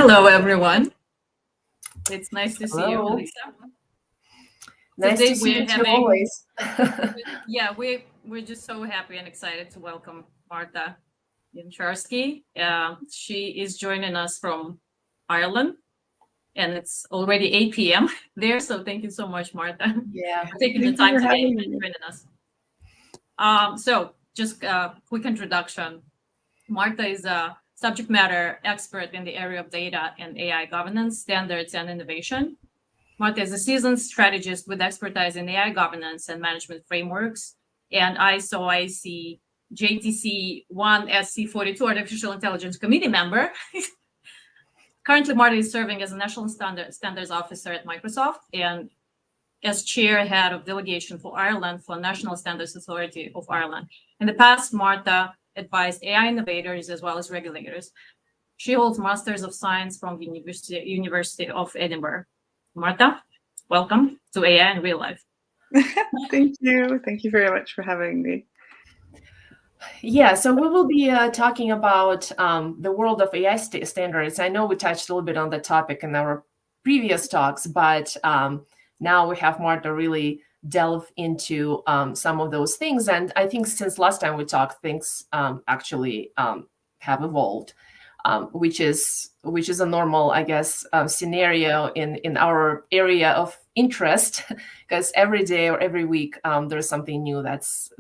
Hello, everyone. It's nice to see you, Hello. Lisa. Nice Today to see you we're too, having, always. yeah, we're just so happy and excited to welcome Marta Janczarski. She is joining us from Ireland, and it's already 8 p.m. there. So thank you so much, Marta, Yeah. for taking the Thank you time for today having and me. joining us. So just a quick introduction. Marta is a subject matter expert in the area of data and AI governance, standards, and innovation. Marta is a seasoned strategist with expertise in AI governance and management frameworks and ISO IC JTC 1 SC42 Artificial Intelligence Committee member. Currently, Marta is serving as a National Standards Officer at Microsoft and as chair head of delegation for Ireland for National Standards Authority of Ireland. In the past, Marta advised AI innovators as well as regulators. She holds Masters of Science from the University of Edinburgh. Marta, welcome to AI in Real Life. Thank you. Thank you very much for having me. Yeah, so we will be talking about the world of AI standards. I know we touched a little bit on the topic in our previous talks, but now we have Marta really delve into some of those things. And I think since last time we talked, things actually have evolved. Which is a normal, I guess, scenario in our area of interest, because every day or every week there's something new that's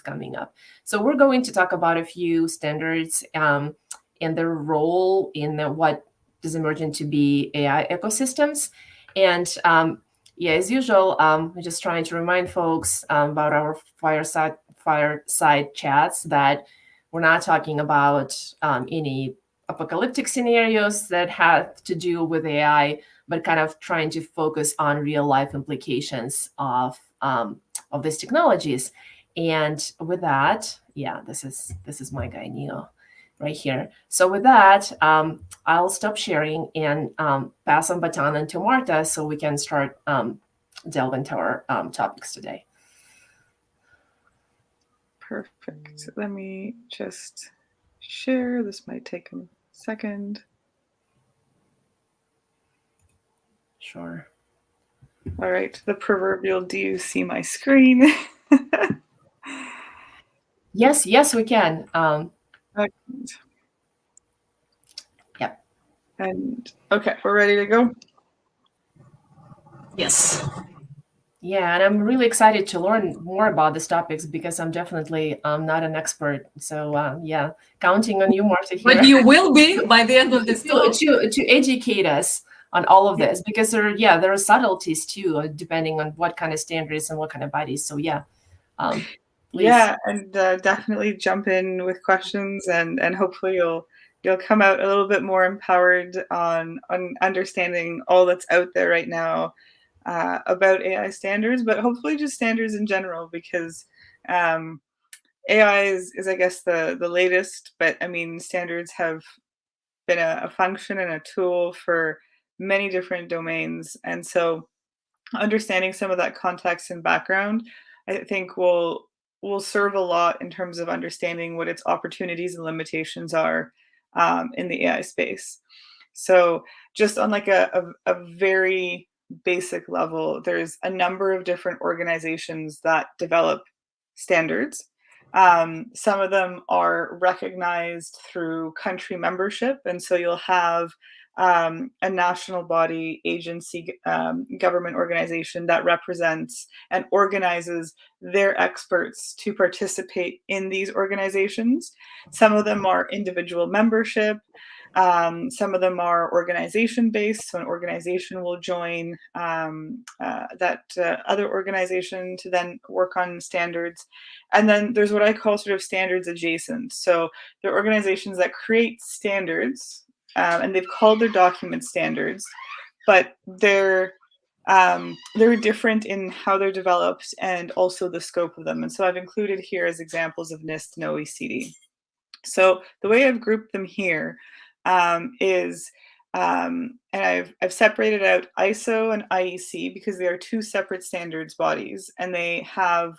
coming up. So we're going to talk about a few standards and their role in what is emerging to be AI ecosystems. And yeah, as usual, we're just trying to remind folks about our fireside chats that we're not talking about any apocalyptic scenarios that have to do with AI, but kind of trying to focus on real life implications of these technologies. And with that, yeah, this is my guy Neil right here. So with that, I'll stop sharing and pass on baton on to Marta so we can start delve into our topics today. Perfect. Let me just share. This might take a second. Sure. All right. The proverbial, do you see my screen? Yes, we can. Excellent. Yep. And okay, we're ready to go? Yes. Yeah, and I'm really excited to learn more about these topics because I'm definitely not an expert. So yeah, counting on you, Marta, here. But you will be by the end of this talk. to educate us on all of this, because there are subtleties too, depending on what kind of standards and what kind of bodies. So yeah, please. Yeah, and definitely jump in with questions, and hopefully you'll come out a little bit more empowered on understanding all that's out there right now about AI standards, but hopefully just standards in general, because AI is I guess the latest, but I mean standards have been a function and a tool for many different domains, and so understanding some of that context and background, I think will serve a lot in terms of understanding what its opportunities and limitations are in the AI space. So just on like a very basic level, there's a number of different organizations that develop standards. Some of them are recognized through country membership, and so you'll have a national body, agency, government organization that represents and organizes their experts to participate in these organizations. Some of them are individual membership. Some of them are organization-based, so an organization will join that other organization to then work on standards. And then there's what I call sort of standards adjacent. So there are organizations that create standards, and they've called their documents standards, but they're different in how they're developed and also the scope of them. And so I've included here as examples of NIST and OECD. So the way I've grouped them here is, and I've separated out ISO and IEC because they are two separate standards bodies, and they have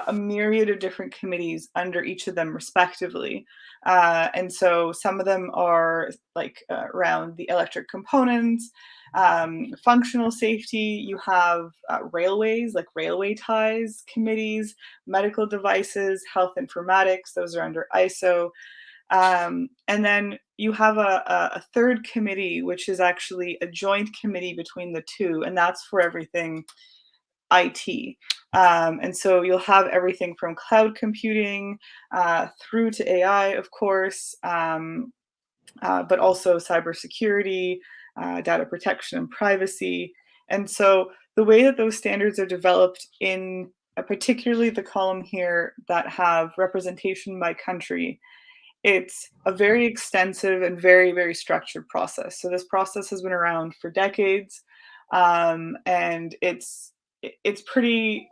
a myriad of different committees under each of them respectively. And so some of them are like around the electric components, functional safety. You have railways, like railway ties committees, medical devices, health informatics. Those are under ISO. And then you have a third committee, which is actually a joint committee between the two, and that's for everything IT. And so you'll have everything from cloud computing through to AI, of course, but also cybersecurity, data protection and privacy. And so the way that those standards are developed in particularly the column here that have representation by country, it's a very extensive and very, very structured process. So this process has been around for decades, and it's pretty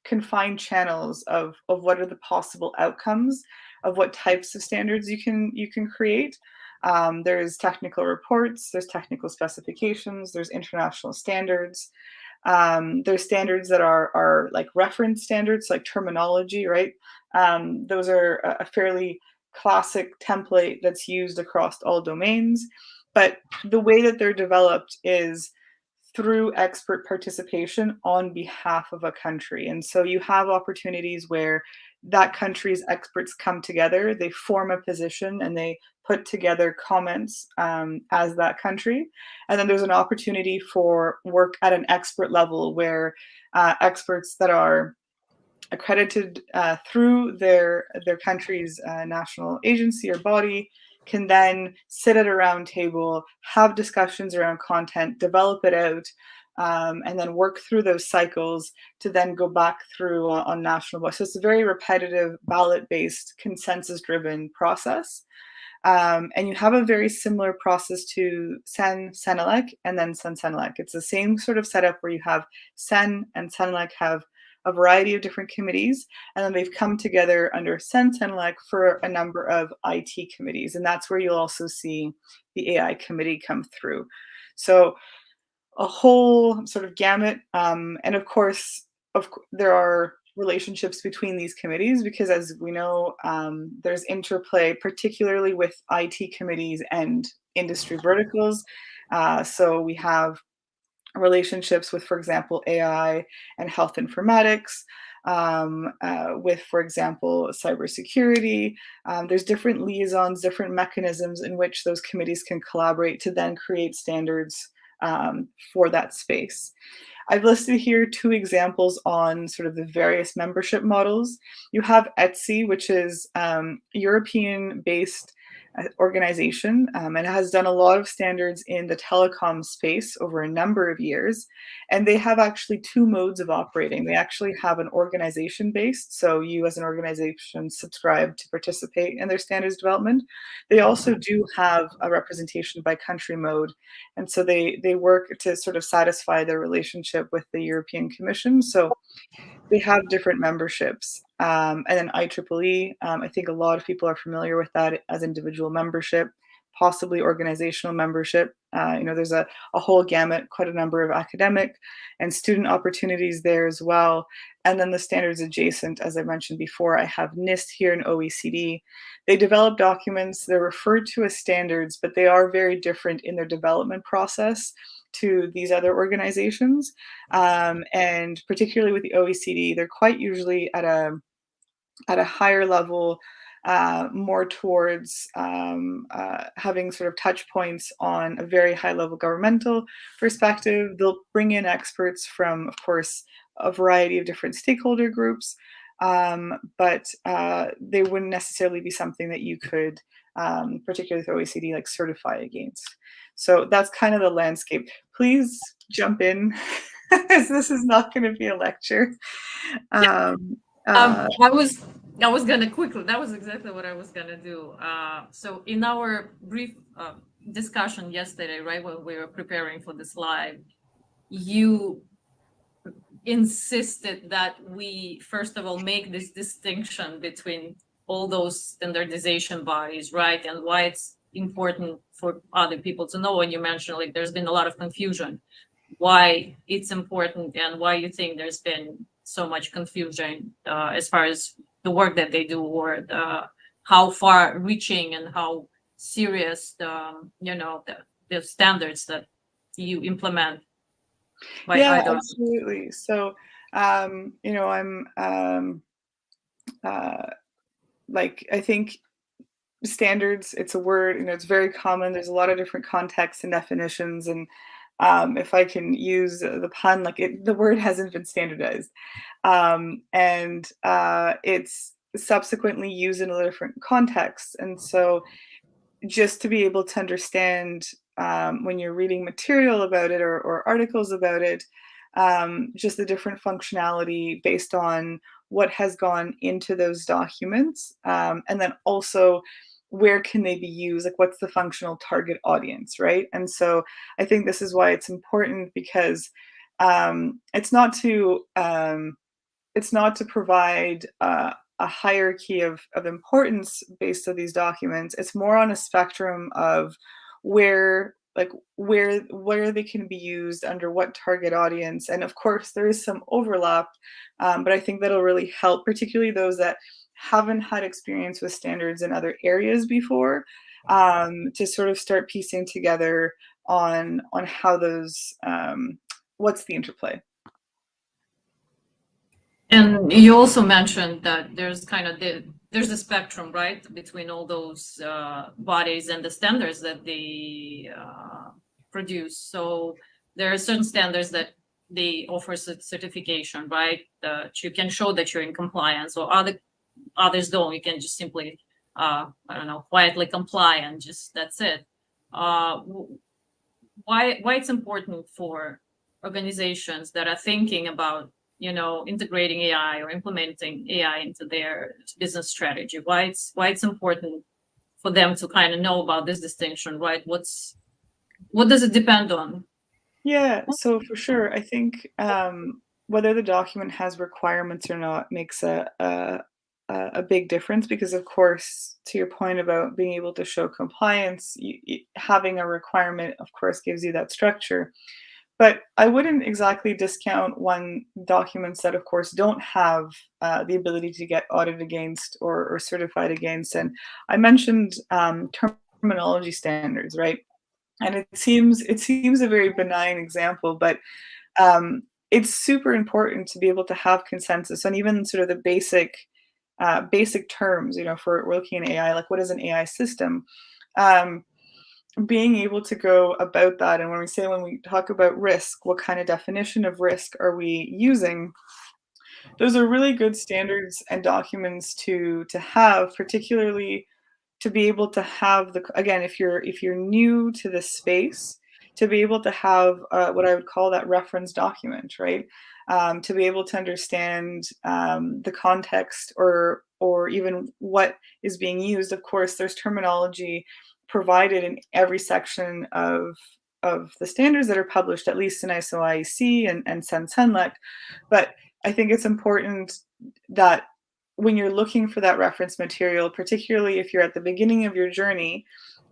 confined channels of what are the possible outcomes of what types of standards you can create. There's technical reports, there's technical specifications, there's international standards. There's standards that are like reference standards, like terminology, right? Those are a fairly classic template that's used across all domains. But the way that they're developed is through expert participation on behalf of a country. And so you have opportunities where that country's experts come together, they form a position, and they put together comments as that country. And then there's an opportunity for work at an expert level where experts that are accredited through their country's national agency or body can then sit at a round table, have discussions around content, develop it out, and then work through those cycles to then go back through on national body. So it's a very repetitive, ballot-based, consensus-driven process. And you have a very similar process to CEN, CENELEC, and then CEN-CENELEC. It's the same sort of setup where you have CEN and CENELEC have a variety of different committees, and then they've come together under CEN-CENELEC for a number of IT committees, and that's where you'll also see the AI committee come through. So a whole sort of gamut, and of course, there are relationships between these committees because, as we know, there's interplay, particularly with IT committees and industry verticals. So we have relationships with, for example, AI and health informatics, with, for example, cybersecurity. There's different liaisons, different mechanisms in which those committees can collaborate to then create standards for that space. I've listed here 2 examples on sort of the various membership models. You have ETSI, which is European-based organization, and has done a lot of standards in the telecom space over a number of years. And they have actually 2 modes of operating. They actually have an organization based, so you as an organization subscribe to participate in their standards development. They also do have a representation by country mode, and so they work to sort of satisfy their relationship with the European Commission. So they have different memberships. And then IEEE, I think a lot of people are familiar with that as individual membership, possibly organizational membership. There's a whole gamut, quite a number of academic and student opportunities there as well. And then the standards adjacent, as I mentioned before, I have NIST here and OECD. They develop documents, they're referred to as standards, but they are very different in their development process to these other organizations. And particularly with the OECD, they're quite usually at a higher level, more towards having sort of touch points on a very high level governmental perspective. They'll bring in experts from, of course, a variety of different stakeholder groups, but they wouldn't necessarily be something that you could, particularly with OECD, like certify against. So that's kind of the landscape. Please jump in, as this is not going to be a lecture. I was gonna quickly. That was exactly what I was gonna do. So in our brief discussion yesterday, right when we were preparing for this live, you insisted that we first of all make this distinction between all those standardization bodies, right, and why it's important for other people to know. And you mentioned like there's been a lot of confusion why it's important and why you think there's been so much confusion as far as the work that they do, or how far reaching and how serious the standards that you implement by Yeah, either. absolutely. So, you know, I'm like, I think standards, it's a word, you know, it's very common. There's a lot of different contexts and definitions. And if I can use the pun, like the word hasn't been standardized. And it's subsequently used in a different contexts. And so just to be able to understand when you're reading material about it, or articles about it, just the different functionality based on what has gone into those documents, and then also where can they be used, like what's the functional target audience, right? And so I think this is why it's important, because it's not to provide a hierarchy of importance based on these documents. It's more on a spectrum of where where they can be used under what target audience. And of course there is some overlap, but I think that'll really help, particularly those that haven't had experience with standards in other areas before, to sort of start piecing together on how those what's the interplay. And you also mentioned that there's kind of there's a spectrum, right, between all those bodies and the standards that they produce. So there are certain standards that they offer certification, right? That you can show that you're in compliance, or others don't. You can just simply, I don't know, quietly comply, and just that's it. Why it's important for organizations that are thinking about integrating AI or implementing AI into their business strategy? Why it's important for them to kind of know about this distinction, right? What does it depend on? Yeah, so for sure, I think whether the document has requirements or not makes a big difference, because, of course, to your point about being able to show compliance, having a requirement, of course, gives you that structure. But I wouldn't exactly discount documents that, of course, don't have the ability to get audited against, or certified against. And I mentioned terminology standards, right? And it seems a very benign example, but it's super important to be able to have consensus on even sort of the basic terms. You know, for we're looking at AI, like what is an AI system? Being able to go about that, and when we talk about risk, what kind of definition of risk are we using? Those are really good standards and documents to have, particularly to be able to have again, if you're new to this space, to be able to have what I would call that reference document, right? To be able to understand the context, or even what is being used. Of course, there's terminology provided in every section of the standards that are published, at least in ISO IEC and SEN-CENLEC. But I think it's important that when you're looking for that reference material, particularly if you're at the beginning of your journey,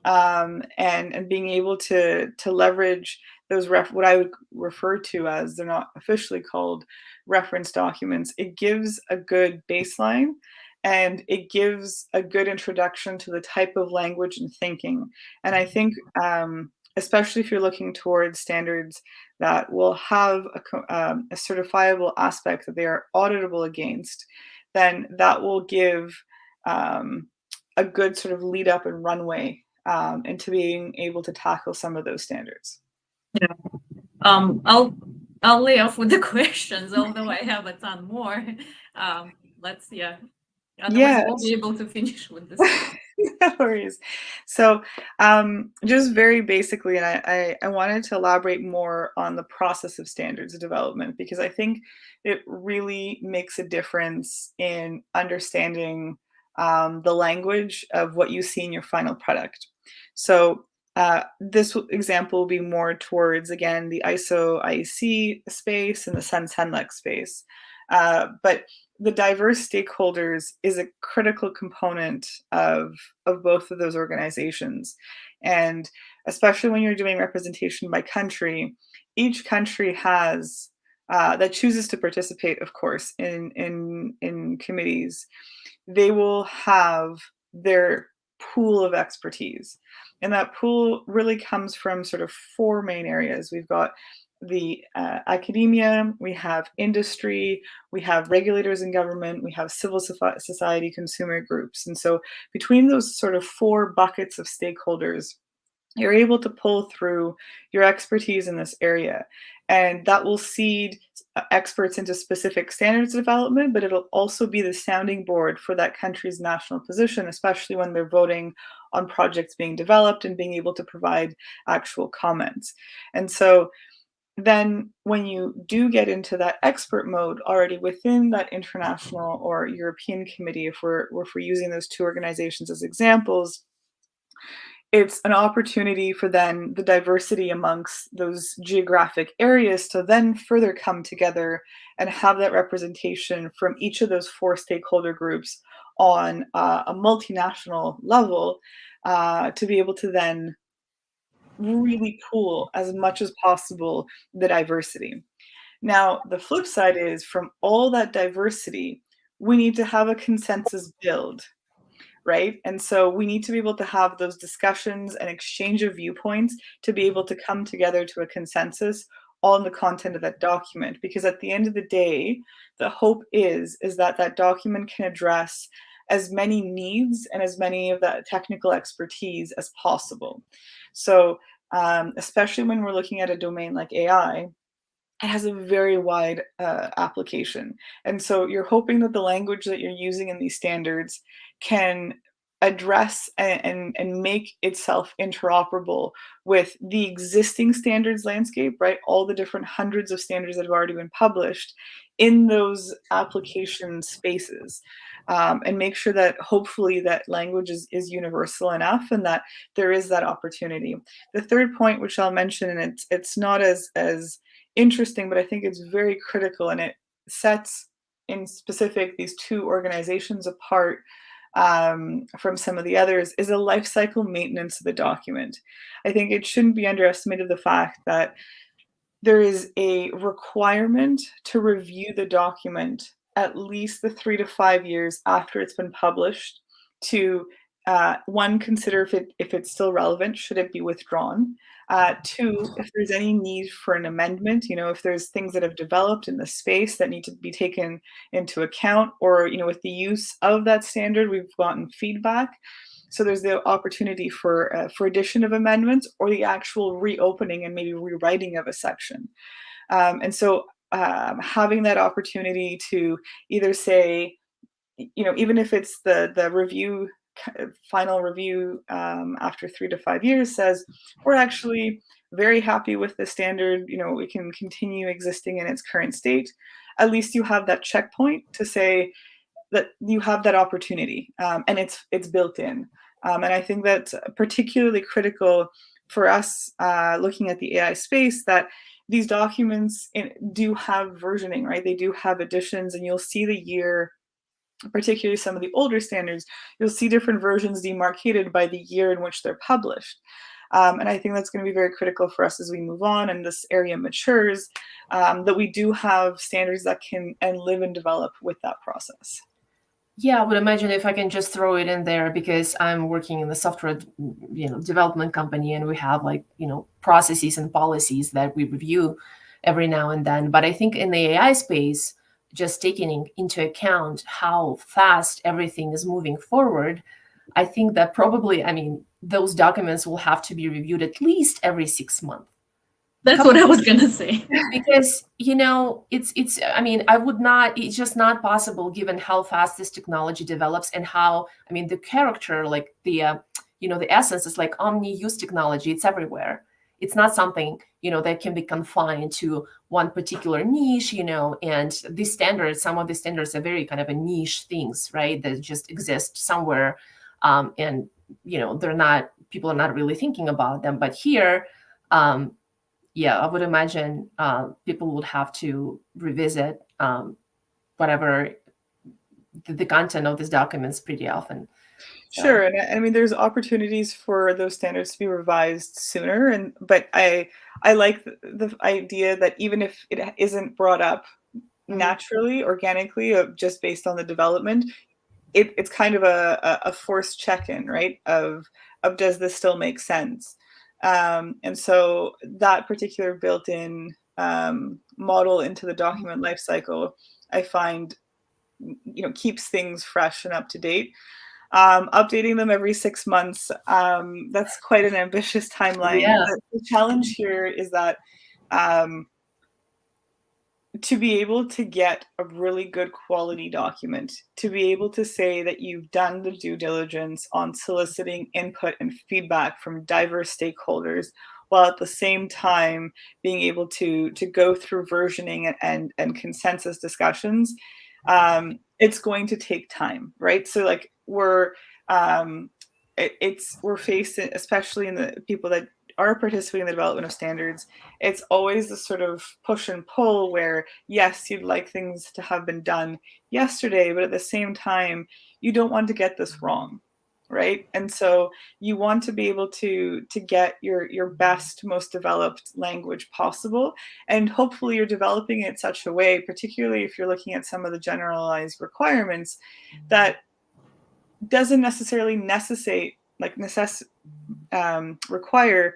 and being able to leverage those what I would refer to as, they're not officially called reference documents, it gives a good baseline, and it gives a good introduction to the type of language and thinking. And I think, especially if you're looking towards standards that will have a certifiable aspect that they are auditable against, then that will give a good sort of lead up and runway into being able to tackle some of those standards. Yeah. I'll lay off with the questions, although I have a ton more. Otherwise we won't be able to finish with this. No worries. So just very basically, and I wanted to elaborate more on the process of standards development, because I think it really makes a difference in understanding the language of what you see in your final product. So this example will be more towards, again, the ISO IEC space and the SEN-CENLEC space. But the diverse stakeholders is a critical component of both of those organizations. And especially when you're doing representation by country, each country has that chooses to participate, of course, in committees, they will have their pool of expertise. And that pool really comes from sort of four main areas. We've got the academia, we have industry, we have regulators in government, we have civil society, consumer groups. And so between those sort of four buckets of stakeholders, you're able to pull through your expertise in this area. And that will seed experts into specific standards development, but it'll also be the sounding board for that country's national position, especially when they're voting on projects being developed and being able to provide actual comments. And so then when you do get into that expert mode already within that international or European committee, if we're using those two organizations as examples, it's an opportunity for then the diversity amongst those geographic areas to then further come together and have that representation from each of those four stakeholder groups on a multinational level, to be able to then really pool as much as possible the diversity. Now, the flip side is from all that diversity, we need to have a consensus build, right? And so we need to be able to have those discussions and exchange of viewpoints to be able to come together to a consensus on the content of that document. Because at the end of the day, the hope is that that document can address as many needs and as many of that technical expertise as possible. So especially when we're looking at a domain like AI, it has a very wide application. And so you're hoping that the language that you're using in these standards can address and make itself interoperable with the existing standards landscape, right? All the different hundreds of standards that have already been published in those application spaces. And make sure that hopefully that language is universal enough and that there is that opportunity. The third point, which I'll mention, and it's not as interesting, but I think it's very critical, and it sets in specific these two organizations apart from some of the others, is a life cycle maintenance of the document. I think it shouldn't be underestimated the fact that there is a requirement to review the document at least the 3 to 5 years after it's been published to one, consider if it's still relevant, should it be withdrawn? Two, if there's any need for an amendment, if there's things that have developed in the space that need to be taken into account, or, with the use of that standard, we've gotten feedback. So there's the opportunity for addition of amendments or the actual reopening and maybe rewriting of a section. And so having that opportunity to either say, even if it's the review, final review after 3 to 5 years says, we're actually very happy with the standard, we can continue existing in its current state, at least you have that checkpoint to say that you have that opportunity, and it's built in. And I think that's particularly critical for us looking at the AI space, that these documents do have versioning, right? They do have additions, and you'll see the year, particularly some of the older standards, you'll see different versions demarcated by the year in which they're published. And I think that's going to be very critical for us as we move on and this area matures, that we do have standards that can and live and develop with that process. Yeah, I would imagine, if I can just throw it in there, because I'm working in the software development company, and we have processes and policies that we review every now and then. But I think in the AI space, just taking into account how fast everything is moving forward, I think that probably, those documents will have to be reviewed at least every 6 months. That's what I was going to say. Because, it's just not possible given how fast this technology develops and how, the character, the essence is like omni-use technology. It's everywhere. It's not something, that can be confined to one particular niche, and these standards, some of the standards are very kind of a niche things, right? That just exist somewhere. And, people are not really thinking about them. But here, I would imagine people would have to revisit whatever the content of these documents pretty often. Sure, and I mean, there's opportunities for those standards to be revised sooner, but I like the idea that even if it isn't brought up naturally, organically, just based on the development, it's kind of a forced check-in, right? Of does this still make sense? And so that particular built-in model into the document lifecycle, I find, keeps things fresh and up to date. Updating them every 6 months, that's quite an ambitious timeline. Yeah. The challenge here is that to be able to get a really good quality document, to be able to say that you've done the due diligence on soliciting input and feedback from diverse stakeholders, while at the same time being able to go through versioning and consensus discussions, it's going to take time, right? So like we're facing, especially in the people that are participating in the development of standards, it's always the sort of push and pull where, yes, you'd like things to have been done yesterday, but at the same time, you don't want to get this wrong, right? And so you want to be able to get your best, most developed language possible. And hopefully you're developing it in such a way, particularly if you're looking at some of the generalized requirements, that doesn't necessarily require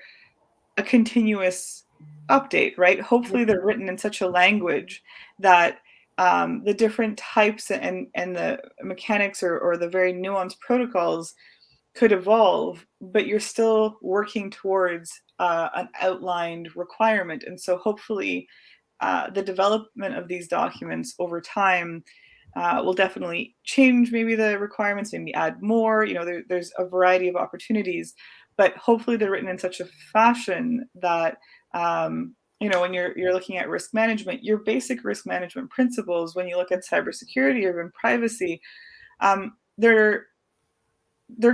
a continuous update, right? Hopefully they're written in such a language that the different types and the mechanics or the very nuanced protocols could evolve, but you're still working towards an outlined requirement. And so hopefully the development of these documents over time will definitely change maybe the requirements, maybe add more. There's a variety of opportunities, but hopefully they're written in such a fashion that when you're looking at risk management, your basic risk management principles, when you look at cybersecurity or even privacy, they're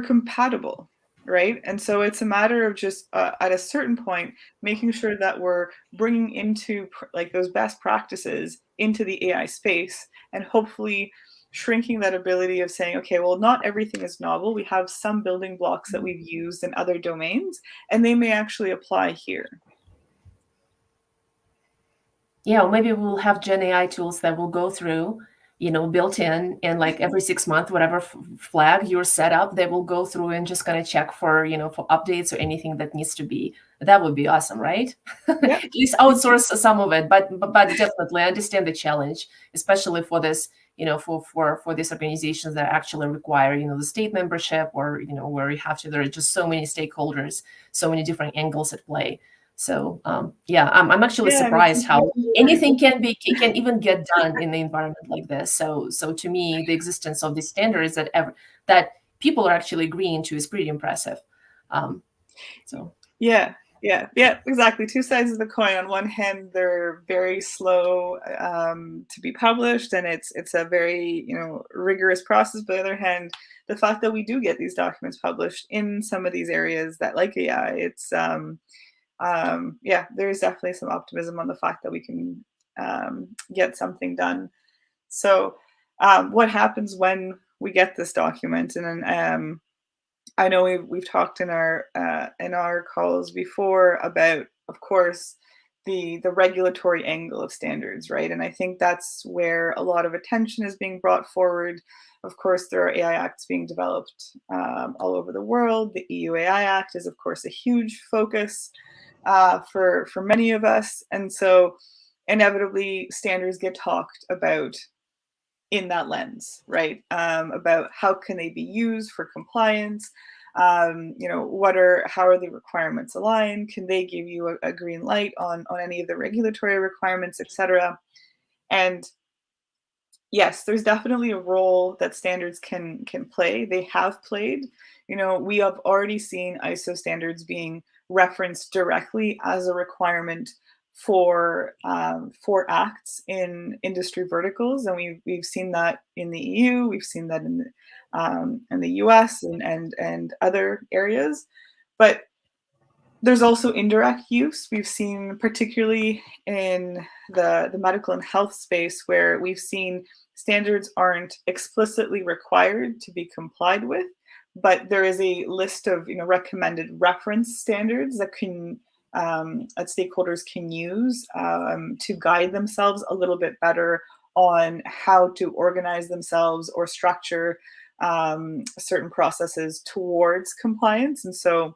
compatible, right? And so it's a matter of just at a certain point making sure that we're bringing into like those best practices into the AI space, and hopefully shrinking that ability of saying, okay, well, not everything is novel. We have some building blocks that we've used in other domains, and they may actually apply here. Yeah, or maybe we'll have Gen AI tools that will go through, built in, and like every 6 months, whatever flag you're set up, they will go through and just kind of check for, for updates or anything that needs to be. That would be awesome, right? Yeah. At least outsource some of it, but definitely I understand the challenge, especially for this, for these organizations that actually require, the state membership, or, where you have to, there are just so many stakeholders, so many different angles at play. So I'm actually surprised how anything can even get done in the environment like this. So to me, the existence of these standards that people are actually agreeing to is pretty impressive. Yeah, exactly. Two sides of the coin. On one hand, they're very slow to be published, and it's a very rigorous process. But on the other hand, the fact that we do get these documents published in some of these areas that like AI, it's there's definitely some optimism on the fact that we can get something done. So what happens when we get this document? And I know we've talked in our calls before about, of course, the regulatory angle of standards, right? And I think that's where a lot of attention is being brought forward. Of course, there are AI acts being developed all over the world. The EU AI Act is, of course, a huge focus for many of us. And so inevitably standards get talked about in that lens, right? About how can they be used for compliance? How are the requirements aligned? Can they give you a green light on any of the regulatory requirements, etc.? And yes, there's definitely a role that standards can play. They have played. We have already seen ISO standards being referenced directly as a requirement for acts in industry verticals, and we've seen that in the EU. We've seen that in the US and other areas, but there's also indirect use. We've seen, particularly in the medical and health space, where we've seen standards aren't explicitly required to be complied with, but there is a list of recommended reference standards that that stakeholders can use to guide themselves a little bit better on how to organize themselves or structure certain processes towards compliance. And so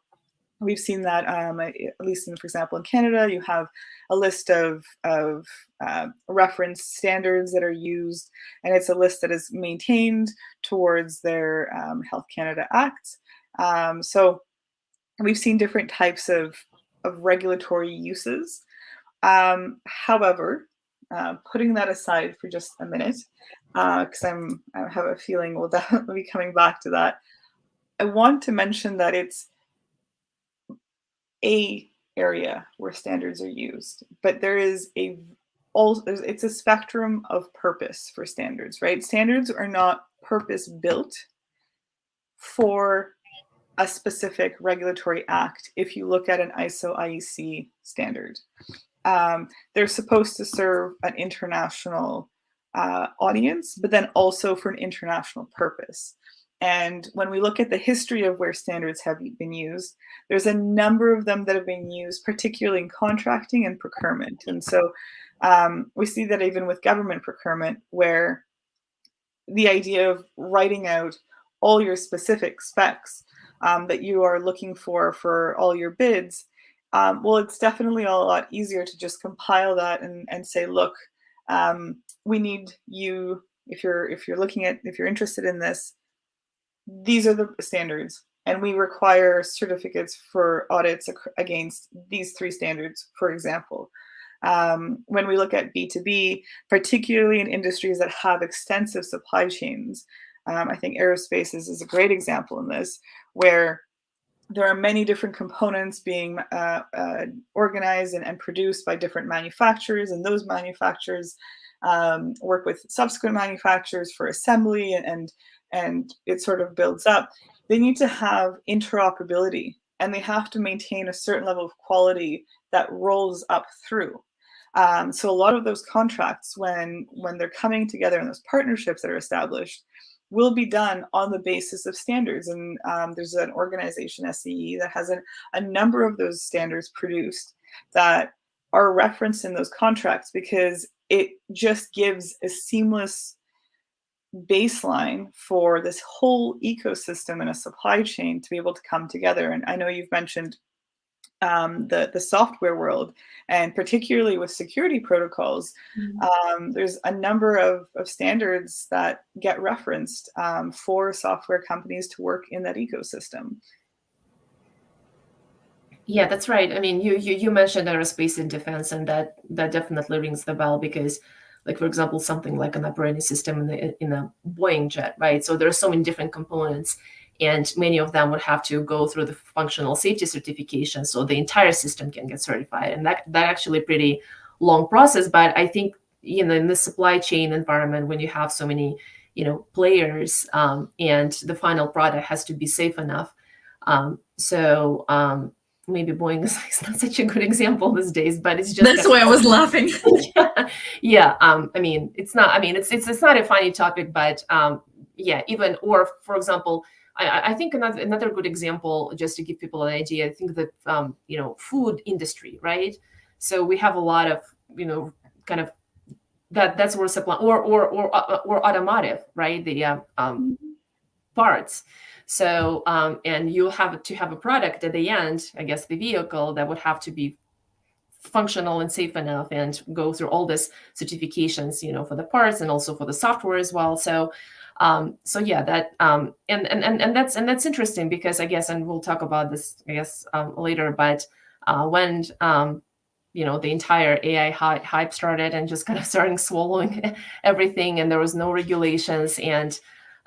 we've seen that, at least for example, in Canada, you have a list of reference standards that are used, and it's a list that is maintained towards their Health Canada Act. So we've seen different types of regulatory uses. However, putting that aside for just a minute, because I have a feeling we'll definitely be coming back to that, I want to mention that it's a area where standards are used, but there is it's a spectrum of purpose for standards, right? Standards are not purpose built for a specific regulatory act. If you look at an ISO IEC standard, they're supposed to serve an international audience, but then also for an international purpose. And when we look at the history of where standards have been used, there's a number of them that have been used, particularly in contracting and procurement. And so we see that even with government procurement, where the idea of writing out all your specific specs that you are looking for all your bids, well, it's definitely a lot easier to just compile that and say, look, we need you, if you're interested in this, these are the standards, and we require certificates for audits against these 3 standards, for example. When we look at B2B, particularly in industries that have extensive supply chains, I think aerospace is a great example in this, where there are many different components being organized and produced by different manufacturers, and those manufacturers work with subsequent manufacturers for assembly, and it sort of builds up. They need to have interoperability, and they have to maintain a certain level of quality that rolls up through. So a lot of those contracts, when they're coming together, and those partnerships that are established, will be done on the basis of standards. And there's an organization, SCE, that has a number of those standards produced that are referenced in those contracts, because it just gives a seamless baseline for this whole ecosystem and a supply chain to be able to come together. And I know you've mentioned the software world, and particularly with security protocols, there's a number of standards that get referenced for software companies to work in that ecosystem. Yeah, that's right. I mean, you mentioned aerospace and defense, and that definitely rings the bell, because, like, for example, something like an operating system in a Boeing jet, right? So there are so many different components, and many of them would have to go through the functional safety certification, so the entire system can get certified. And that actually a pretty long process. But I think, in the supply chain environment, when you have so many, players, and the final product has to be safe enough. Maybe Boeing is not such a good example these days, but it's just that's why I was laughing. Yeah. I mean, it's not. I mean, it's not a funny topic, but yeah. Even, or for example, I think another good example, just to give people an idea. I think that food industry, right? So we have a lot of kind of that's where supply or automotive, right? The parts. So, and you have to have a product at the end, I guess, the vehicle that would have to be functional and safe enough and go through all this certifications, for the parts and also for the software as well. So, yeah, that, and that's interesting, because I guess, and we'll talk about this, I guess, later, but when, the entire AI hype started and just kind of starting swallowing everything, and there was no regulations, and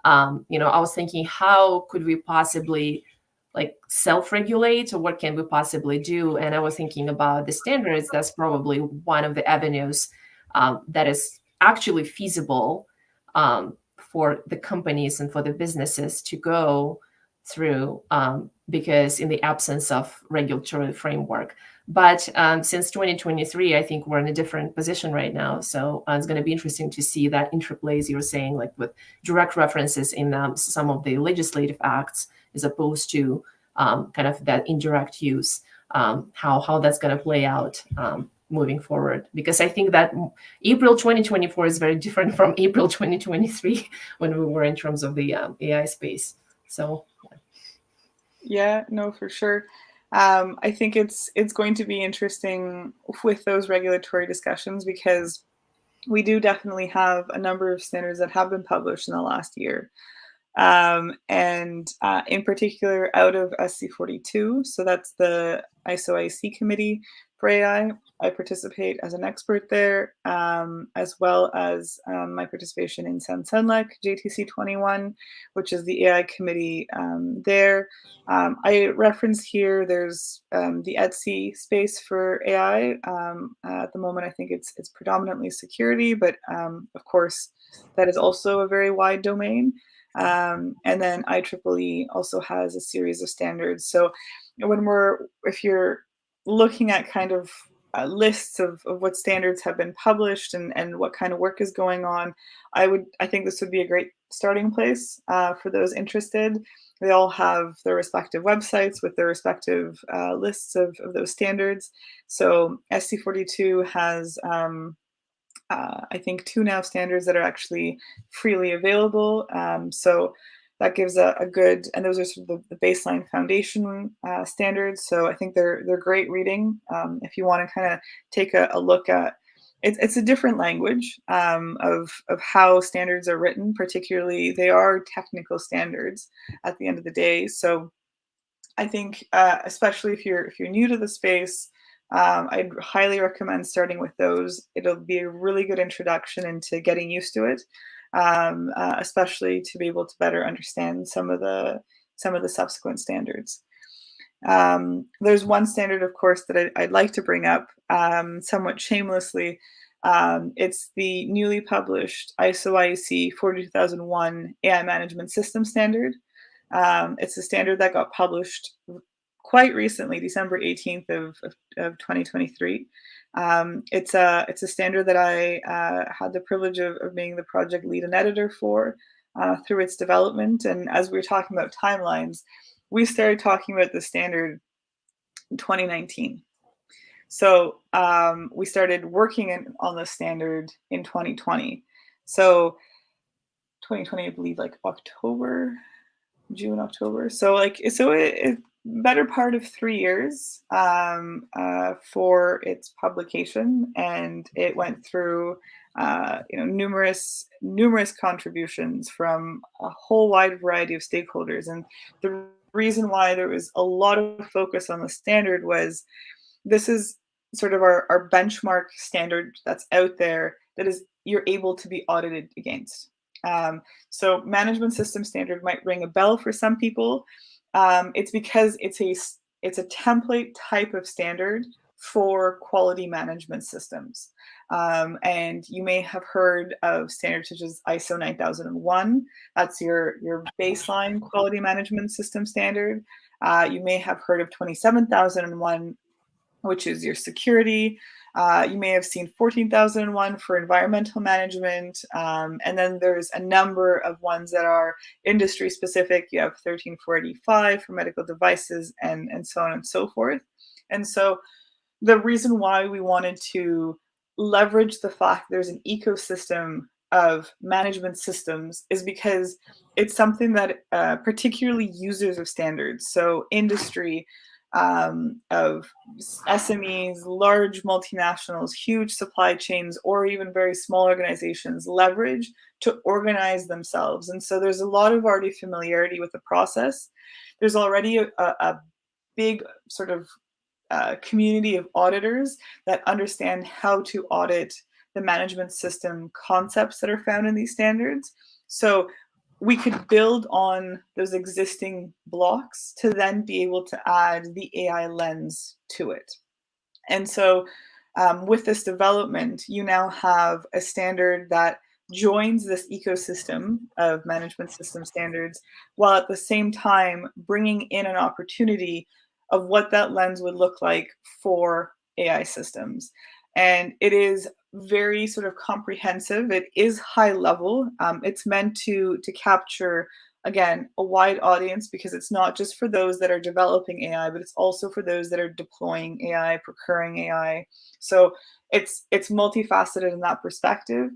I was thinking, how could we possibly self-regulate, or what can we possibly do? And I was thinking about the standards. That's probably one of the avenues that is actually feasible for the companies and for the businesses to go through, because in the absence of regulatory framework. But since 2023, I think we're in a different position right now. So it's going to be interesting to see that interplay, as you're saying, like with direct references in some of the legislative acts, as opposed to kind of that indirect use, how that's going to play out moving forward. Because I think that April 2024 is very different from April 2023 when we were in terms of the AI space. So yeah, no, for sure. I think it's going to be interesting with those regulatory discussions, because we do definitely have a number of standards that have been published in the last year. And in particular, out of SC42, so that's the ISO-IC committee for AI. I participate as an expert there, as well as my participation in Sensenlec JTC 21, which is the AI committee there. I reference here, there's the ETSI space for AI. At the moment, I think it's predominantly security, but of course, that is also a very wide domain. And then IEEE also has a series of standards. So if you're looking at kind of lists of what standards have been published and what kind of work is going on, I think this would be a great starting place for those interested. They all have their respective websites with their respective lists of those standards. So SC42 has I think 2 now standards that are actually freely available. So that gives a good, and those are sort of the baseline foundation standards. So I think they're great reading if you want to kind of take a look at. It's a different language of how standards are written. Particularly, they are technical standards at the end of the day. So I think, especially if you're new to the space, I'd highly recommend starting with those. It'll be a really good introduction into getting used to it, especially to be able to better understand some of the subsequent standards. There's one standard, of course, that I'd like to bring up, somewhat shamelessly. It's the newly published ISO-IEC 42001 AI Management System Standard. It's a standard that got published quite recently, December 18th of 2023. It's a standard that I had the privilege of being the project lead and editor for through its development. And as we were talking about timelines, we started talking about the standard in 2019. So we started working on the standard in 2020. So 2020, I believe, like June, October. So it better part of 3 years for its publication, and it went through numerous contributions from a whole wide variety of stakeholders. And the reason why there was a lot of focus on the standard was this is sort of our benchmark standard that's out there that is you're able to be audited against. So management system standard might ring a bell for some people. It's because it's a template type of standard for quality management systems. And you may have heard of standards such as ISO 9001. That's your baseline quality management system standard. You may have heard of 27001, which is your security. You may have seen 14,001 for environmental management. And then there's a number of ones that are industry specific. You have 13485 for medical devices and so on and so forth. And so the reason why we wanted to leverage the fact there's an ecosystem of management systems is because it's something that particularly users of standards, so industry, of SMEs, large multinationals, huge supply chains, or even very small organizations leverage to organize themselves. And so there's a lot of already familiarity with the process. There's already a big sort of community of auditors that understand how to audit the management system concepts that are found in these standards. So we could build on those existing blocks to then be able to add the AI lens to it. And so with this development, you now have a standard that joins this ecosystem of management system standards, while at the same time bringing in an opportunity of what that lens would look like for AI systems. And it is very sort of comprehensive. It is high level. It's meant to capture, again, a wide audience, because it's not just for those that are developing AI, but it's also for those that are deploying AI, procuring AI. So it's multifaceted in that perspective.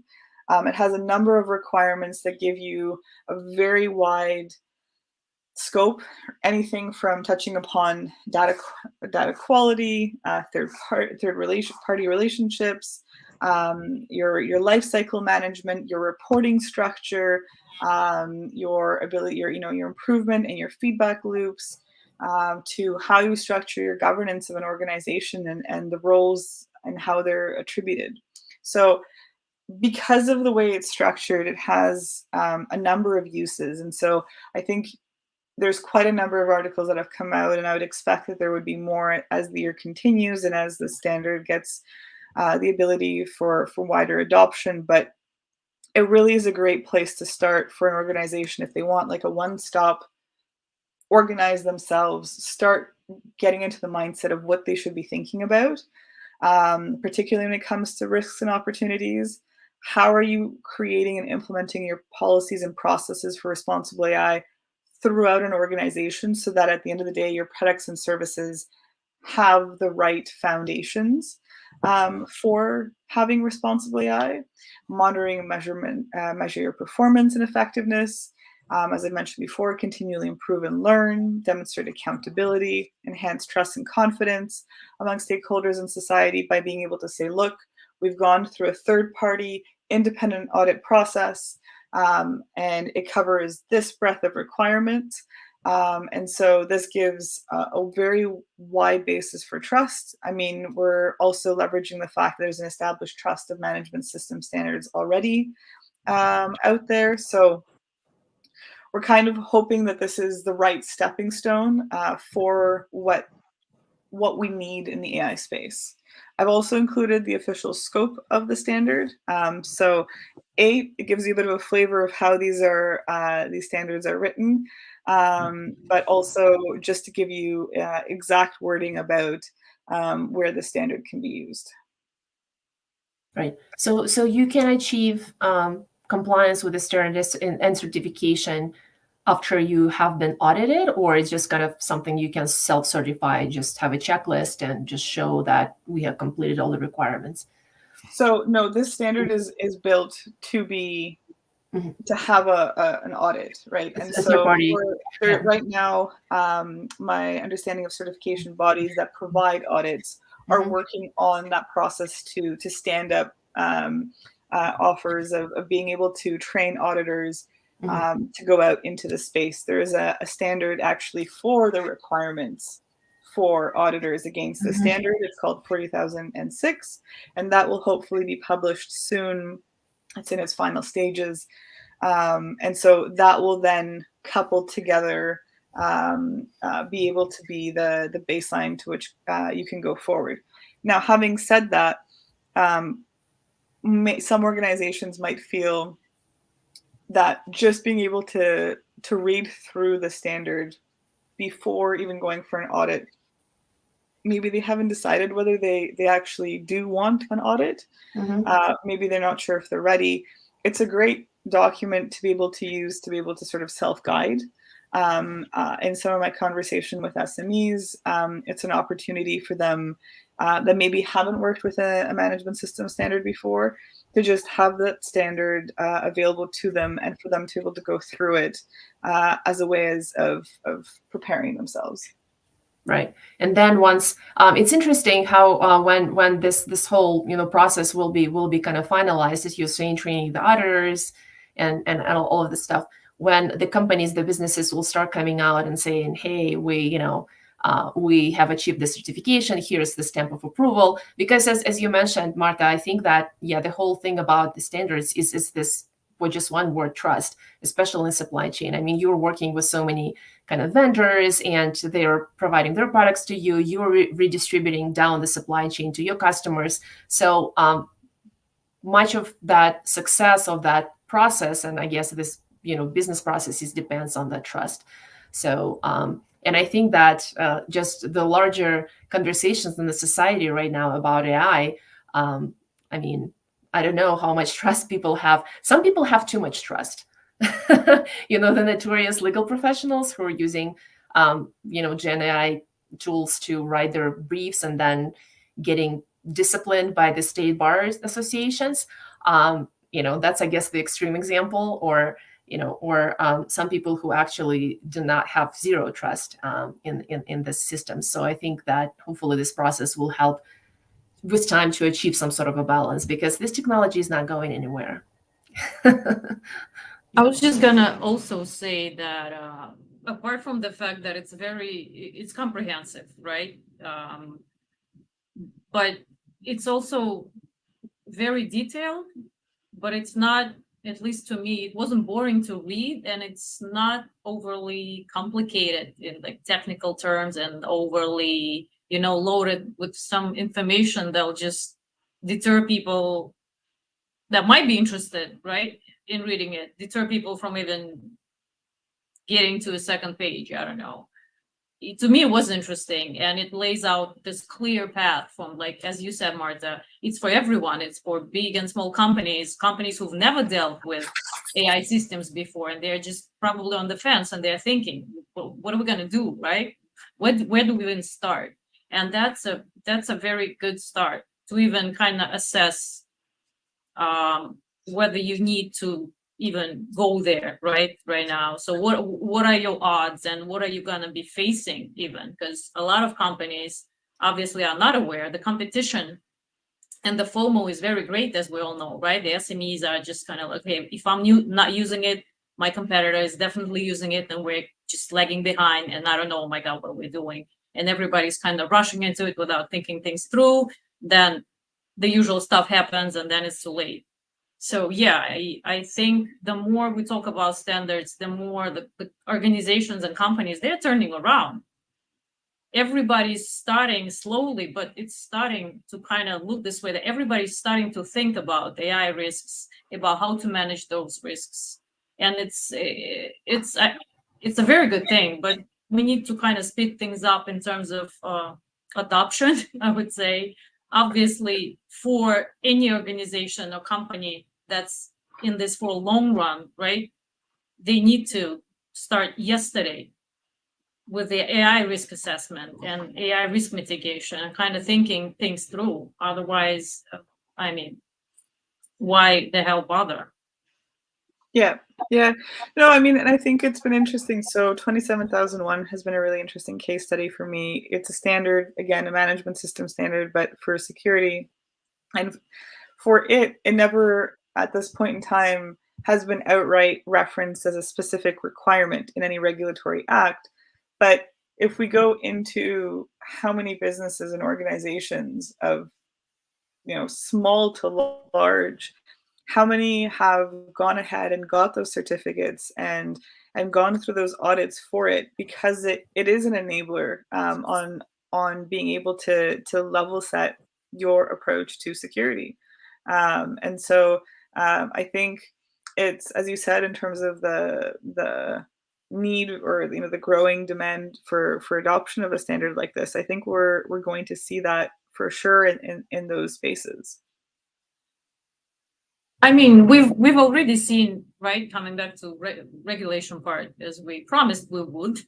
It has a number of requirements that give you a very wide scope, anything from touching upon data quality, third party relationships, your life cycle management, your reporting structure, your ability, your improvement and your feedback loops, to how you structure your governance of an organization and the roles and how they're attributed. So because of the way it's structured, it has a number of uses. And so I think there's quite a number of articles that have come out, and I would expect that there would be more as the year continues and as the standard gets the ability for wider adoption. But it really is a great place to start for an organization if they want like a one-stop, organize themselves, start getting into the mindset of what they should be thinking about, particularly when it comes to risks and opportunities. How are you creating and implementing your policies and processes for responsible AI throughout an organization, so that at the end of the day, your products and services have the right foundations for having responsible AI, monitoring and measure your performance and effectiveness. As I mentioned before, continually improve and learn, demonstrate accountability, enhance trust and confidence among stakeholders in society by being able to say, look, we've gone through a third-party independent audit process, and it covers this breadth of requirements. And so this gives a very wide basis for trust. I mean, we're also leveraging the fact that there's an established trust of management system standards already out there. So we're kind of hoping that this is the right stepping stone for what we need in the AI space. I've also included the official scope of the standard. So it gives you a bit of a flavor of how these standards are written, but also just to give you exact wording about where the standard can be used. Right. So you can achieve compliance with the standards and certification after you have been audited, or it's just kind of something you can self-certify, just have a checklist and just show that we have completed all the requirements? So no, this standard is built to be to have an audit, right? And so right now, my understanding of certification bodies that provide audits are working on that process to stand up offers of being able to train auditors to go out into the space. There is a standard actually for the requirements for auditors against the standard. It's called 40,006, and that will hopefully be published soon. It's in its final stages. And so that will then couple together, be able to be the baseline to which you can go forward. Now, having said that, some organizations might feel that just being able to read through the standard before even going for an audit, maybe they haven't decided whether they actually do want an audit. Maybe they're not sure if they're ready. It's a great document to be able to use, to be able to sort of self-guide. In some of my conversation with SMEs, it's an opportunity for them that maybe haven't worked with a management system standard before, to just have that standard available to them, and for them to be able to go through it as a way of preparing themselves. Right. And then once it's interesting how when this whole process will be kind of finalized, as you're saying, training the auditors and all of this stuff, when the companies, the businesses will start coming out and saying, hey, we have achieved the certification, here's the stamp of approval. Because as you mentioned, Marta, I think that the whole thing about the standards is this, with just one word, trust, especially in supply chain. I mean, you're working with so many kind of vendors, and they're providing their products to you. You're redistributing down the supply chain to your customers. So much of that success of that process, and I guess this, business processes depends on that trust. So, and I think that just the larger conversations in the society right now about AI, I mean, I don't know how much trust people have. Some people have too much trust. The notorious legal professionals who are using, Gen AI tools to write their briefs and then getting disciplined by the state bar associations. That's, I guess, the extreme example, or some people who actually do not have zero trust in the system. So I think that hopefully this process will help with time to achieve some sort of a balance, because this technology is not going anywhere. I was just gonna also say that apart from the fact that it's comprehensive, right? But it's also very detailed, but it's not, at least to me, it wasn't boring to read, and it's not overly complicated in like technical terms and overly, loaded with some information that'll just deter people that might be interested, right, in reading it, deter people from even getting to a second page. I don't know. To me, it was interesting, and it lays out this clear path from, like, as you said, Marta, it's for everyone. It's for big and small companies who've never dealt with AI systems before, and they're just probably on the fence, and they're thinking, well, what are we going to do, right? Where do we even start? And that's a very good start to even kind of assess whether you need to even go there right now. So what are your odds, and what are you going to be facing, even because a lot of companies obviously are not aware. The competition and the FOMO is very great, as we all know, right? The SMEs are just kind of like, okay, if I'm not using it, my competitor is definitely using it, and we're just lagging behind, and I don't know, oh my God, what we're doing. And everybody's kind of rushing into it without thinking things through. Then the usual stuff happens, and then it's too late. So yeah, I think the more we talk about standards, the more the organizations and companies, they're turning around. Everybody's starting slowly, but it's starting to kind of look this way, that everybody's starting to think about AI risks, about how to manage those risks. And it's a very good thing, but we need to kind of speed things up in terms of adoption, I would say. Obviously, for any organization or company that's in this for a long run, right? They need to start yesterday with the AI risk assessment and AI risk mitigation, and kind of thinking things through. Otherwise, why the hell bother? Yeah. No, and I think it's been interesting. So 27001 has been a really interesting case study for me. It's a standard, again, a management system standard, but for security. And for it never, at this point in time, has been outright referenced as a specific requirement in any regulatory act. But if we go into how many businesses and organizations of, small to large, how many have gone ahead and got those certificates and gone through those audits for it, because it is an enabler on being able to level set your approach to security. And so I think it's, as you said, in terms of the need, or the growing demand for adoption of a standard like this, I think we're going to see that for sure in those spaces. We've already seen, right, coming back to regulation part, as we promised we would.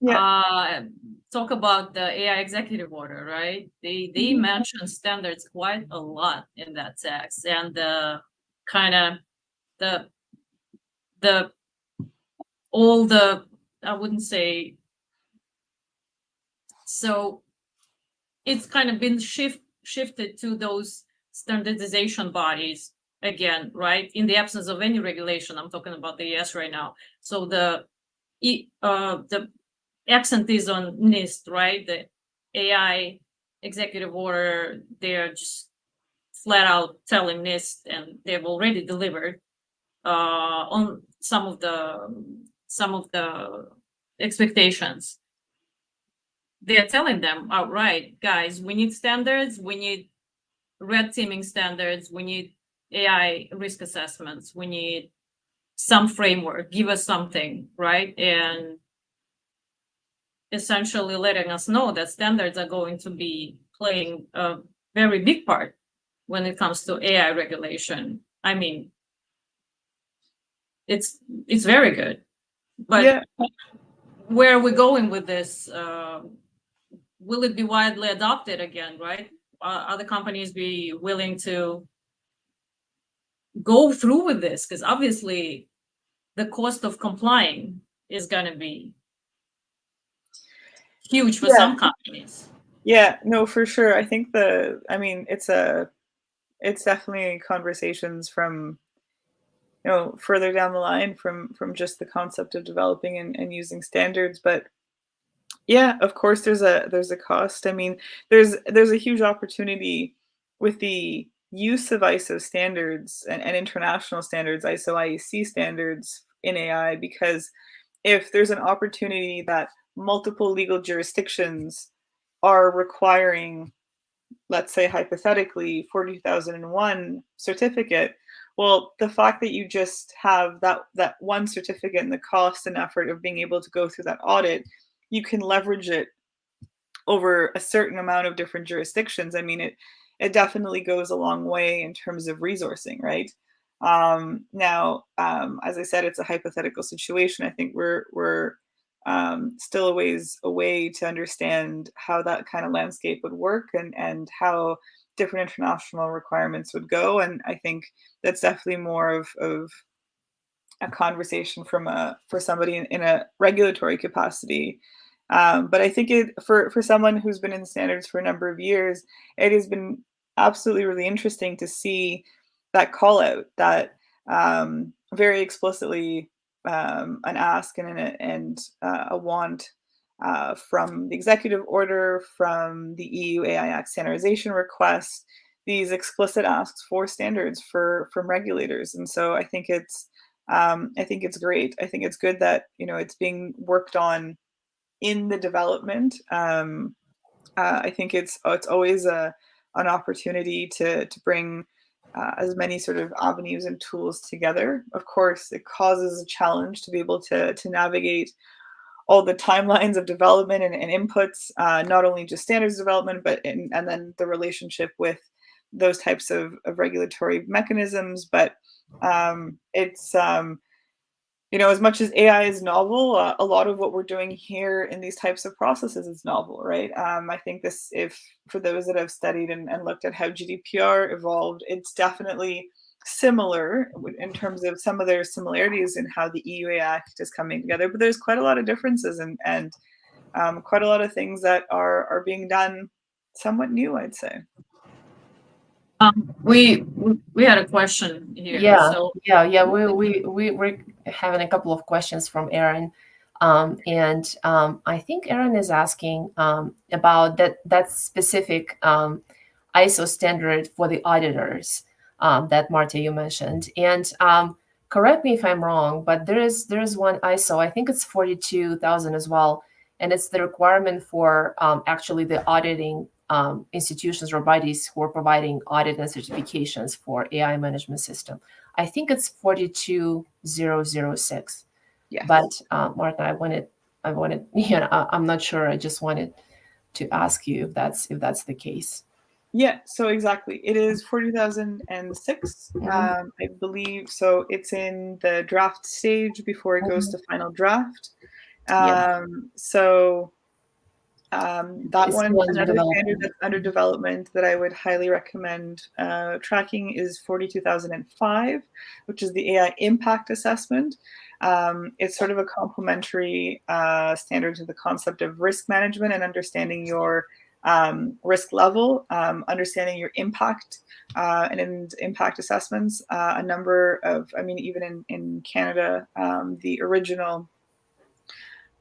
Yeah. Talk about the AI executive order, right? They mention standards quite a lot in that text, and I wouldn't say, so it's kind of been shifted to those standardization bodies again, right? In the absence of any regulation, I'm talking about the ES right now. So the accent is on NIST, right? The AI executive order, they're just flat out telling NIST, and they've already delivered on some of the expectations. They're telling them outright, guys, we need standards, we need red teaming standards, we need AI risk assessments. We need some framework, give us something, right? And essentially letting us know that standards are going to be playing a very big part when it comes to AI regulation. I mean, it's very good. But Yeah. where are we going with this? Will it be widely adopted again, right? Other companies be willing to go through with this? Because obviously the cost of complying is going to be huge for some companies. Yeah, no, for sure. I think it's definitely conversations from, further down the line from just the concept of developing and using standards. But yeah, of course there's a cost. I mean, there's a huge opportunity with the use of ISO standards and international standards, ISO IEC standards in AI, because if there's an opportunity that multiple legal jurisdictions are requiring, let's say hypothetically, 40,001 certificate, well, the fact that you just have that one certificate and the cost and effort of being able to go through that audit, you can leverage it over a certain amount of different jurisdictions. I mean, it definitely goes a long way in terms of resourcing, right? Now, as I said, it's a hypothetical situation. I think we're still a ways away to understand how that kind of landscape would work and how different international requirements would go. And I think that's definitely more of a conversation for somebody in a regulatory capacity. But I think for someone who's been in standards for a number of years, it has been absolutely really interesting to see that call out, that very explicitly an ask and a want from the executive order, from the EU AI Act standardization request, these explicit asks for standards from regulators. And so I think it's great. I think it's good that it's being worked on in the development. I think it's always an opportunity to bring as many sort of avenues and tools together. Of course, it causes a challenge to be able to navigate all the timelines of development and inputs, not only just standards development, but and then the relationship with those types of regulatory mechanisms. But it's as much as AI is novel, a lot of what we're doing here in these types of processes is novel, right? I think if for those that have studied and looked at how GDPR evolved, it's definitely similar in terms of some of their similarities in how the EU AI Act is coming together, but there's quite a lot of differences and quite a lot of things that are being done somewhat new, I'd say. We had a question here. Yeah, we're having a couple of questions from Aaron, and I think Aaron is asking about that specific ISO standard for the auditors that Marta you mentioned. And correct me if I'm wrong, but there is one ISO. I think it's 42,000 as well, and it's the requirement for actually the auditing institutions or bodies who are providing audit and certifications for AI management system. I think it's 42006. Yes. But Marta, I wanted, I'm not sure. I just wanted to ask you if that's the case. Yeah, so exactly. It is 40,006, I believe. So it's in the draft stage before it goes to final draft. So that It's one, another standard that's under development that I would highly recommend tracking is 42,005, which is the AI impact assessment. It's sort of a complementary standard to the concept of risk management and understanding your risk level, understanding your impact and impact assessments. A number of, even in Canada, the original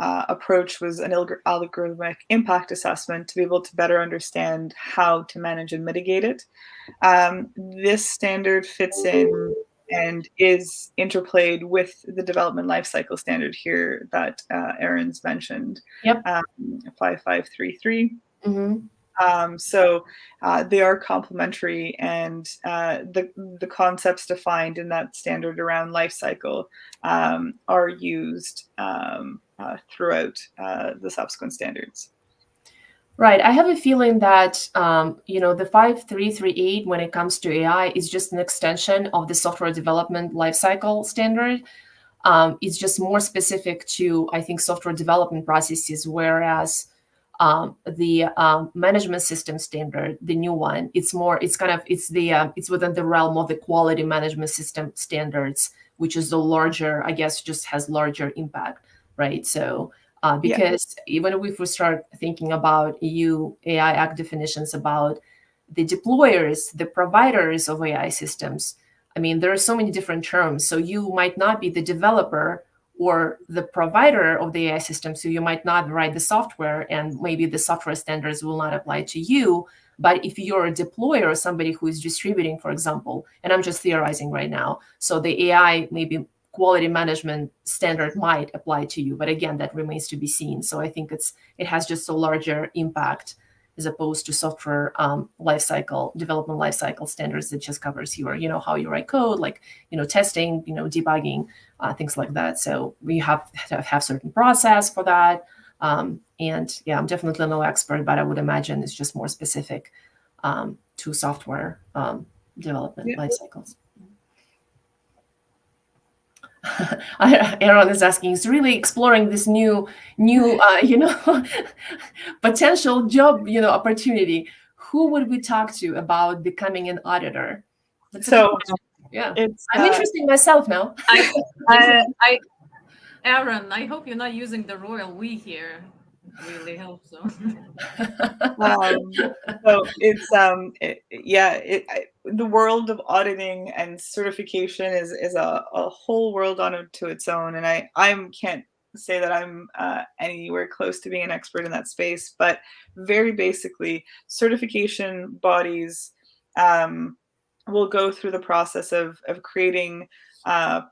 approach was an algorithmic impact assessment to be able to better understand how to manage and mitigate it. This standard fits in and is interplayed with the development lifecycle standard here that Aaron's mentioned. Yep. 5533. Mm-hmm. So they are complementary, and the concepts defined in that standard around life cycle are used throughout the subsequent standards. Right. I have a feeling that, the 5338, when it comes to AI, is just an extension of the software development lifecycle standard. It's just more specific to, I think, software development processes, whereas the management system standard, the new one, it's within the realm of the quality management system standards, which is the larger, I guess, just has larger impact, right? So because even if we start thinking about EU AI Act definitions about the deployers, the providers of AI systems, I mean, there are so many different terms. So you might not be the developer or the provider of the AI system, so you might not write the software, and maybe the software standards will not apply to you. But if you're a deployer or somebody who is distributing, for example, and I'm just theorizing right now, so the AI maybe quality management standard might apply to you, but again, that remains to be seen. So I think it has just a larger impact as opposed to software development lifecycle standards that just covers your, how you write code, like, testing, debugging, things like that. So we have to have certain process for that. And yeah, I'm definitely no expert, but I would imagine it's just more specific to software development lifecycles. Aaron is asking, is really exploring this new potential job, opportunity. Who would we talk to about becoming an auditor? Yeah, I'm interested myself now. Aaron, I hope you're not using the royal we here. Really hope so. So it's the world of auditing and certification is a whole world unto its own, and I can't say that I'm anywhere close to being an expert in that space, but very basically, certification bodies will go through the process of creating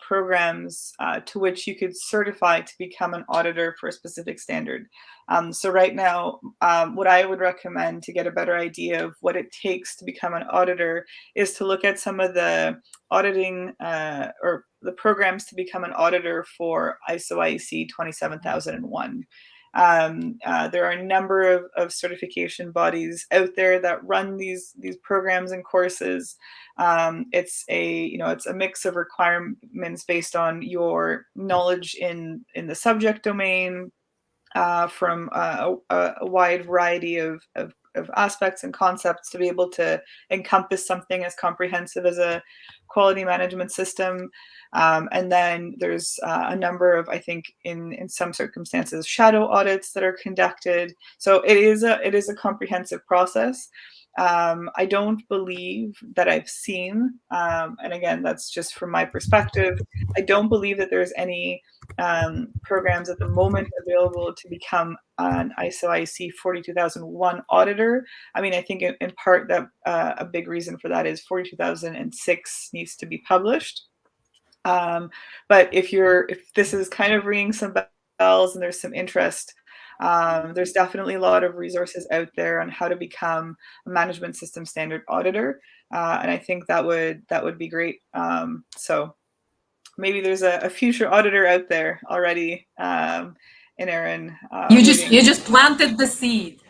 programs to which you could certify to become an auditor for a specific standard. So right now, what I would recommend to get a better idea of what it takes to become an auditor is to look at some of the auditing or the programs to become an auditor for ISO IEC 27001. There are a number of certification bodies out there that run these programs and courses. It's a mix of requirements based on your knowledge in the subject domain, from a wide variety of aspects and concepts to be able to encompass something as comprehensive as a quality management system. And then there's a number of, I think, in some circumstances, shadow audits that are conducted. So it is a comprehensive process. I don't believe that I've seen, and again, that's just from my perspective, I don't believe that there's any programs at the moment available to become an ISO IEC 42001 auditor. I mean, I think in part that a big reason for that is 42006 needs to be published. But if this is kind of ringing some bells and there's some interest, there's definitely a lot of resources out there on how to become a management system standard auditor, and I think that would be great. So maybe there's a future auditor out there already. In Aaron, you just planted the seed.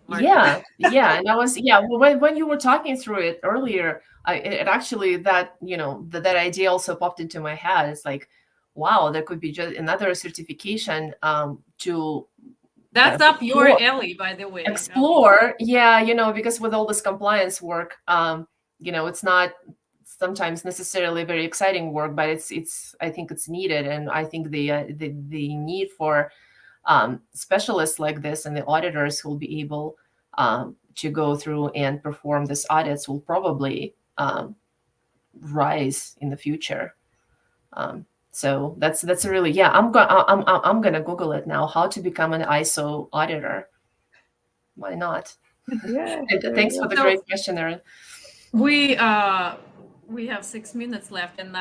Marta. Yeah, and when you were talking through it earlier, it actually that idea also popped into my head. It's like, wow, there could be just another certification to. That's up your alley, by the way. Explore, because with all this compliance work, it's not sometimes necessarily very exciting work, but it's I think it's needed, and I think the need for specialists like this and the auditors who will be able to go through and perform these audits will probably rise in the future. So that's a really I'm gonna Google it now. How to become an ISO auditor? Why not? Yeah. Thanks for the great question, Erin. We have 6 minutes left, and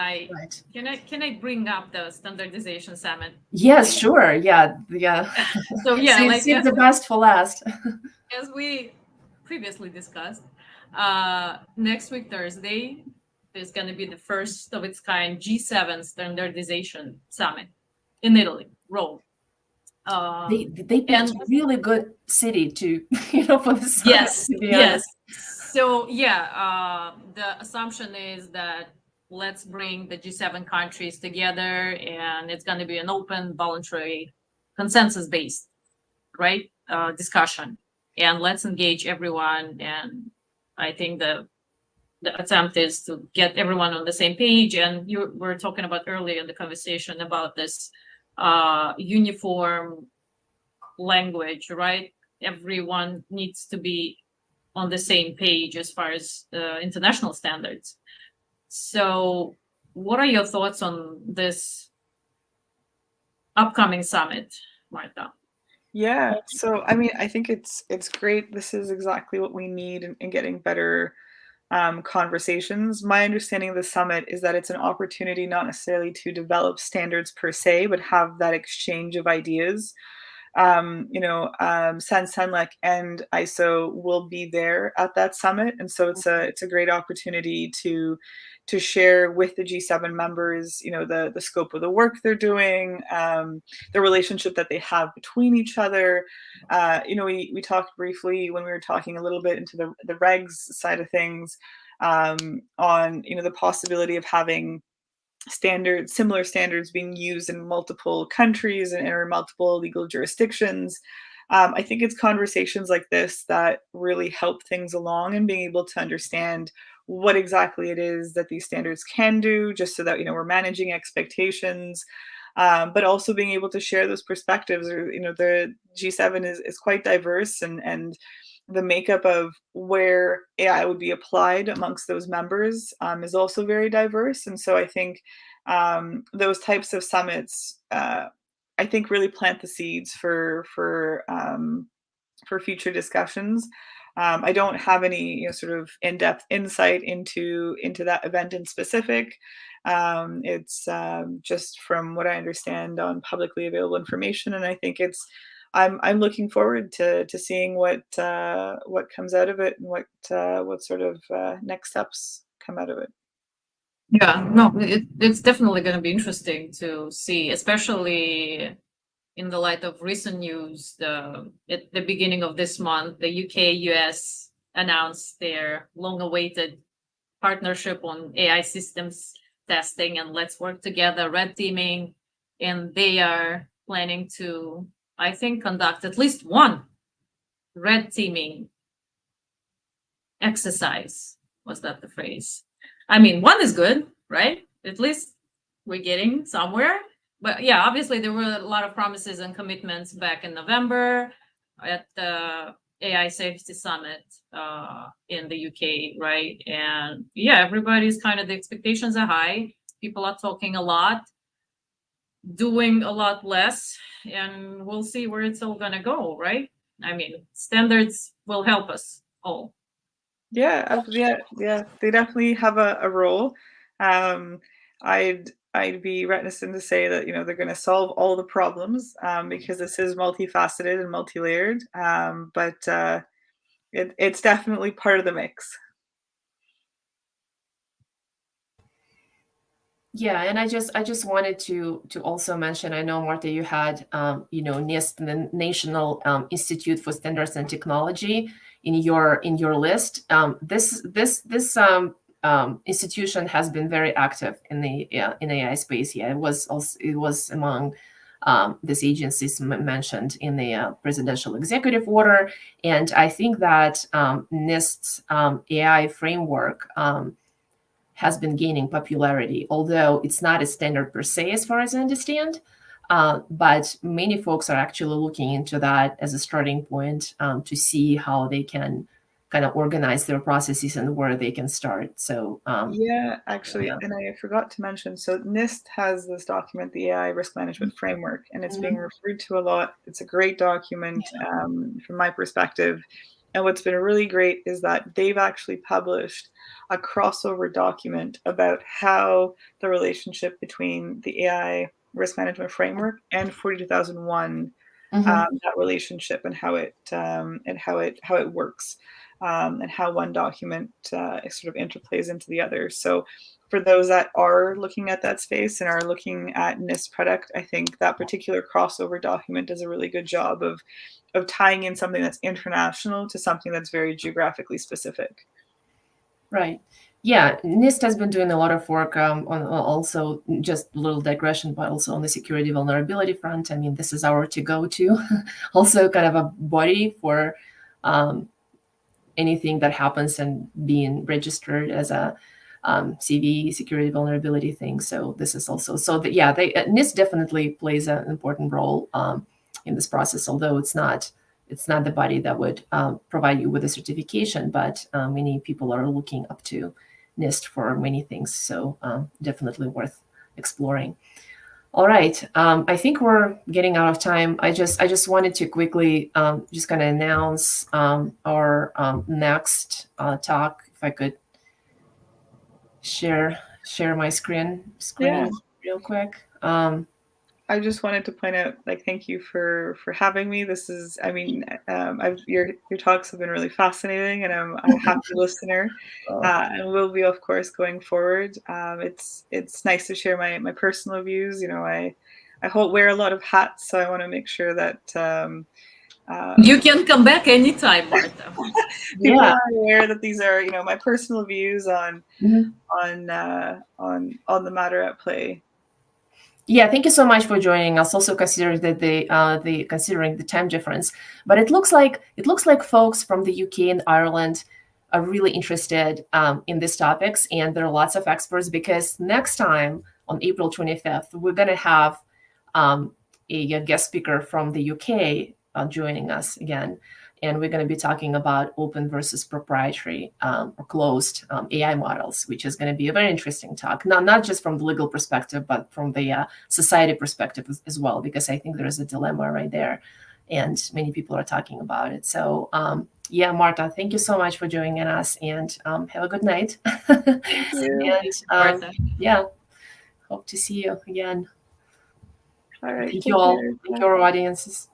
can I bring up the standardization summit? Yes, sure. Yeah. So save the best for last. As we previously discussed, next week, Thursday, there's going to be the first of its kind G7 standardization summit in Italy, Rome. They picked a really good city to, for the summit, yes, to be yes. honest. So yeah, the assumption is that let's bring the G7 countries together, and it's going to be an open, voluntary, consensus-based, right, discussion, and let's engage everyone. And I think the attempt is to get everyone on the same page. And you were talking about earlier in the conversation about this uniform language, right? Everyone needs to be on the same page as far as international standards. So what are your thoughts on this upcoming summit, Marta? Yeah, so I mean, I think it's great. This is exactly what we need in getting better conversations. My understanding of the summit is that it's an opportunity not necessarily to develop standards per se, but have that exchange of ideas. Senlec and ISO will be there at that summit, and so it's a great opportunity to share with the G7 members, the scope of the work they're doing, the relationship that they have between each other. We talked briefly when we were talking a little bit into the regs side of things, on the possibility of having similar standards being used in multiple countries and in multiple legal jurisdictions. I think it's conversations like this that really help things along and being able to understand what exactly it is that these standards can do, just so that we're managing expectations, but also being able to share those perspectives. The G7 is quite diverse, and the makeup of where AI would be applied amongst those members is also very diverse. And so I think those types of summits, I think, really plant the seeds for future discussions. I don't have any sort of in-depth insight into that event in specific. It's just from what I understand on publicly available information, and I think I'm looking forward to seeing what comes out of it and what sort of next steps come out of it. Yeah, no, it's definitely going to be interesting to see, especially in the light of recent news. At the beginning of this month, the UK, US announced their long-awaited partnership on AI systems testing and let's work together, red teaming, and they are planning to, I think, conduct at least one red teaming exercise. Was that the phrase? I mean, one is good, right? At least we're getting somewhere. But yeah, obviously there were a lot of promises and commitments back in November at the AI Safety Summit in the UK, right? And yeah, everybody's the expectations are high. People are talking a lot, doing a lot less, and we'll see where it's all gonna go, right? I mean, standards will help us all. Yeah, they definitely have a role. I'd be reticent to say that they're going to solve all the problems, because this is multifaceted and multi-layered. But it's definitely part of the mix. Yeah, and I just wanted to also mention. I know, Marta, you had NIST, the National Institute for Standards and Technology, in your list. This institution has been very active in the in AI space. Yeah, it was among these agencies mentioned in the presidential executive order, and I think that NIST's AI framework has been gaining popularity, although it's not a standard per se, as far as I understand. But many folks are actually looking into that as a starting point to see how they can kind of organize their processes and where they can start. So Actually, and I forgot to mention, so NIST has this document, the AI Risk Management Framework, and it's being referred to a lot. It's a great document from my perspective. And what's been really great is that they've actually published a crossover document about how the relationship between the AI Risk Management Framework and 42001 that relationship and how it works, and how one document sort of interplays into the other. So for those that are looking at that space and are looking at NIST product, I think that particular crossover document does a really good job of tying in something that's international to something that's very geographically specific. Right. Yeah, NIST has been doing a lot of work on also, just a little digression, but also on the security vulnerability front. I mean, this is our to-go-to, also kind of a body for anything that happens and being registered as a CV, security vulnerability thing. So this is also, NIST definitely plays an important role in this process, although it's not the body that would provide you with a certification, but many people are looking up to NIST for many things. So definitely worth exploring. All right, I think we're getting out of time. I just wanted to quickly just kind of announce our next talk. If I could share my screen real quick. I just wanted to point out, like, thank you for having me. This is, I mean, your talks have been really fascinating, and I'm a happy listener, and will be, of course, going forward. It's nice to share my personal views. You know, I wear a lot of hats, so I want to make sure that you can come back anytime, Marta. People are aware that these are, you know, my personal views on the matter at play. Yeah, thank you so much for joining us. Also considering that considering the time difference, but it looks like folks from the UK and Ireland are really interested in these topics, and there are lots of experts, because next time on April 25th, we're going to have a guest speaker from the UK joining us again. And we're going to be talking about open versus proprietary or closed AI models, which is going to be a very interesting talk. Not just from the legal perspective, but from the society perspective as well, because I think there is a dilemma right there, and many people are talking about it. So yeah, Marta, thank you so much for joining us, and have a good night. Thank you. And yeah, hope to see you again. All right. Thank you all. Thank you, our audiences.